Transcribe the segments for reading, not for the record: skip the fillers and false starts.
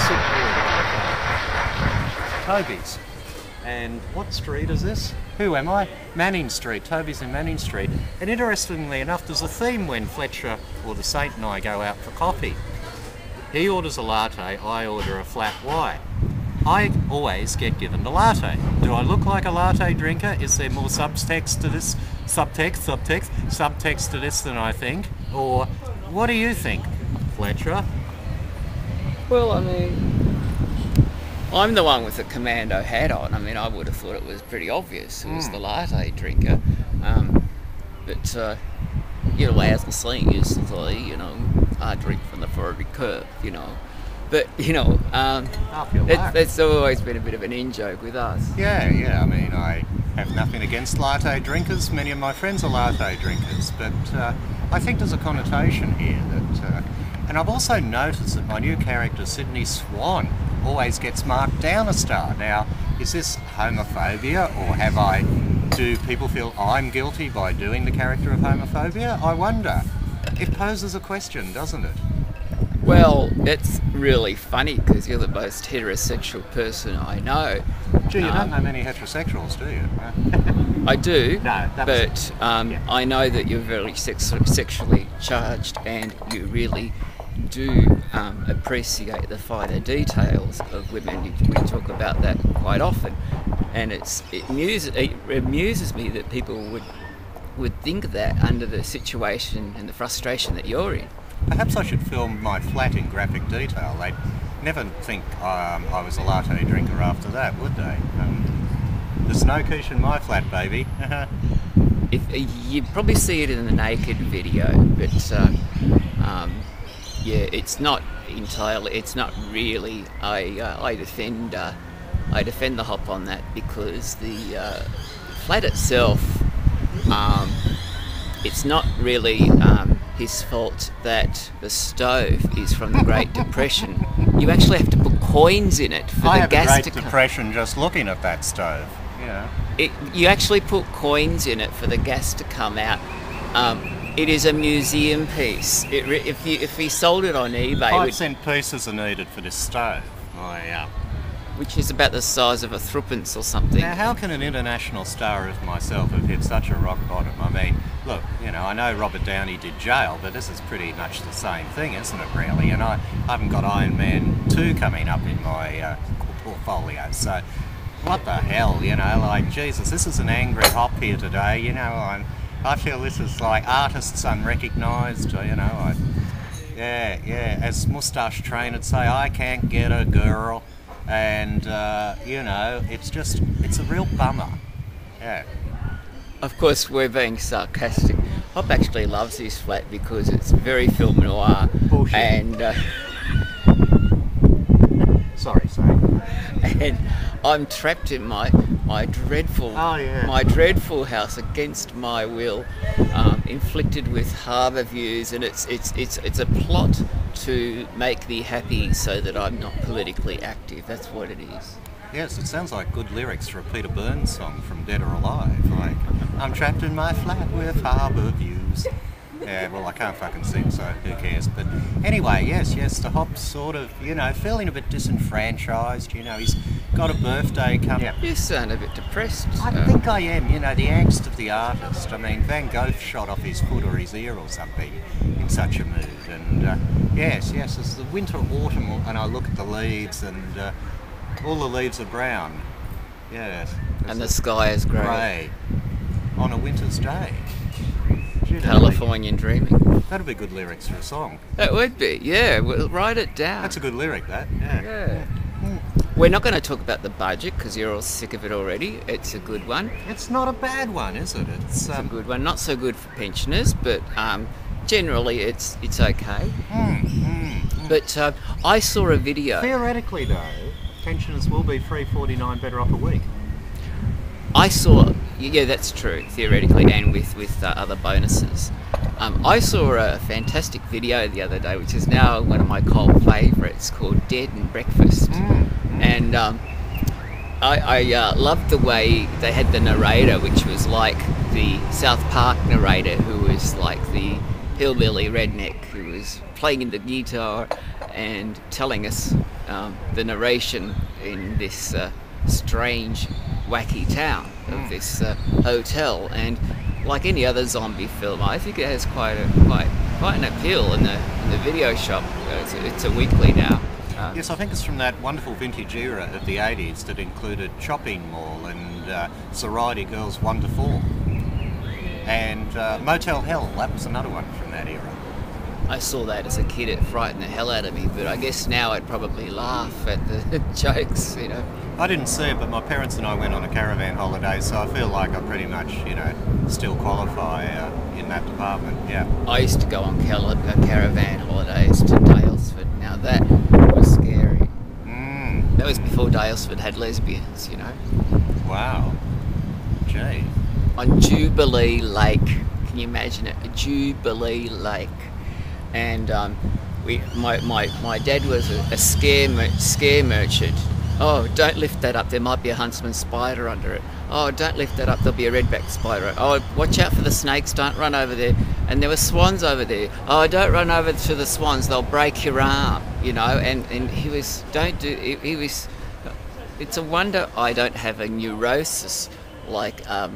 sit here. Toby's. And what street is this? Who am I? Manning Street. Toby's in Manning Street. And interestingly enough, there's a theme when Fletcher or the Saint and I go out for coffee. He orders a latte, I order a flat white. I always get given the latte. Do I look like a latte drinker? Is there more subtext to this? Subtext to this than I think? Or what do you think, Fletcher? Well, I mean, I'm the one with the commando hat on. I mean, I would have thought it was pretty obvious. It was the latte drinker. But you know, as the saying used to say, you know, I drink from the forward curve, you know. But, you know, it's always been a bit of an in-joke with us. Yeah, I mean, I have nothing against latte drinkers. Many of my friends are latte drinkers, but I think there's a connotation here that... and I've also noticed that my new character, Sydney Swan, always gets marked down a star. Now, is this homophobia, or do people feel I'm guilty by doing the character of homophobia? I wonder. It poses a question, doesn't it? Well, it's really funny because you're the most heterosexual person I know. Gee, you don't know many heterosexuals, do you? I do, no, but I know that you're very sexually charged, and you really do appreciate the finer details of women. We talk about that quite often, and it amuses me that people would think that under the situation and the frustration that you're in. Perhaps I should film my flat in graphic detail. They'd never think I was a latte drinker after that, would they? There's no quiche in my flat, baby. You'd probably see it in the naked video, but yeah, it's not entirely. It's not really. I defend the hop on that because the flat itself, it's not really his fault that the stove is from the Great Depression. You actually have to put coins in it for the gas to come. I have a Great Depression just looking at that stove. Yeah. You actually put coins in it for the gas to come out. It is a museum piece. If he sold it on eBay, 5-cent pieces are needed for this stove. Which is about the size of a threepence or something. Now, how can an international star of myself have hit such a rock bottom? I mean, look, you know, I know Robert Downey did jail, but this is pretty much the same thing, isn't it, really? And I haven't got Iron Man 2 coming up in my portfolio, so what the hell, you know, like, Jesus, this is an angry hop here today, you know, I feel this is like artists unrecognised, you know, yeah, as Moustache Train would say, I can't get a girl. And you know, it's a real bummer. Yeah. Of course, we're being sarcastic. Hop actually loves his flat because it's very film noir. Bullshit. And sorry. And I'm trapped in my dreadful house against my will, inflicted with harbour views, and it's a plot to make me happy so that I'm not politically active. That's what it is. Yes, it sounds like good lyrics for a Peter Burns song from Dead or Alive. Like, I'm trapped in my flat with harbour views. Yeah, well, I can't fucking sing, so who cares? But anyway, yes, the Hop's sort of, you know, feeling a bit disenfranchised. You know, he's got a birthday coming up. You sound a bit depressed. I think I am, you know, the angst of the artist. I mean, Van Gogh shot off his foot or his ear or something in such a mood. And yes, as the winter, autumn, and I look at the leaves, and all the leaves are brown. Yes. And the sky is grey. On a winter's day. Californian dreaming. That'd be good lyrics for a song. That would be, yeah. We'll write it down. That's a good lyric, that. Yeah. We're not going to talk about the budget because you're all sick of it already. It's a good one. It's not a bad one, is it? It's a good one. Not so good for pensioners, but generally it's okay. But I saw a video. Theoretically, though, pensioners will be $3.49 better off a week. I saw, yeah, that's true, theoretically, and with other bonuses. I saw a fantastic video the other day, which is now one of my cult favourites, called Dead and Breakfast. And I loved the way they had the narrator, which was like the South Park narrator, who was like the hillbilly redneck who was playing the guitar, and telling us the narration in this strange, wacky town of this hotel. And like any other zombie film, I think it has quite an appeal in the video shop. It's a weekly now. Yes, I think it's from that wonderful vintage era of the 80s that included Chopping Mall and Sorority Girls 1 to 4. And Motel Hell, that was another one from that era. I saw that as a kid, it frightened the hell out of me, but I guess now I'd probably laugh at the jokes, you know. I didn't see it, but my parents and I went on a caravan holiday, so I feel like I pretty much, you know, still qualify in that department, yeah. I used to go on caravan holidays to Dalesford. Now that was scary. That was before Dalesford had lesbians, you know. Wow. Gee. On Jubilee Lake, can you imagine it? Jubilee Lake. And my dad was a scare merchant. Oh, don't lift that up, there might be a huntsman spider under it. Oh, don't lift that up, there'll be a redback spider. Oh, watch out for the snakes, don't run over there. And there were swans over there. Oh, don't run over to the swans, they'll break your arm, you know. And he was, it's a wonder I don't have a neurosis like a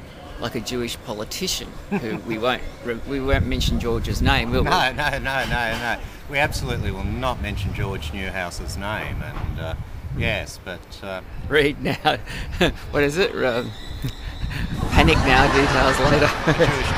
Jewish politician who we won't mention George's name, will we? No. We absolutely will not mention George Newhouse's name, and yes, but read now. What is it? Panic now, details later. Jewish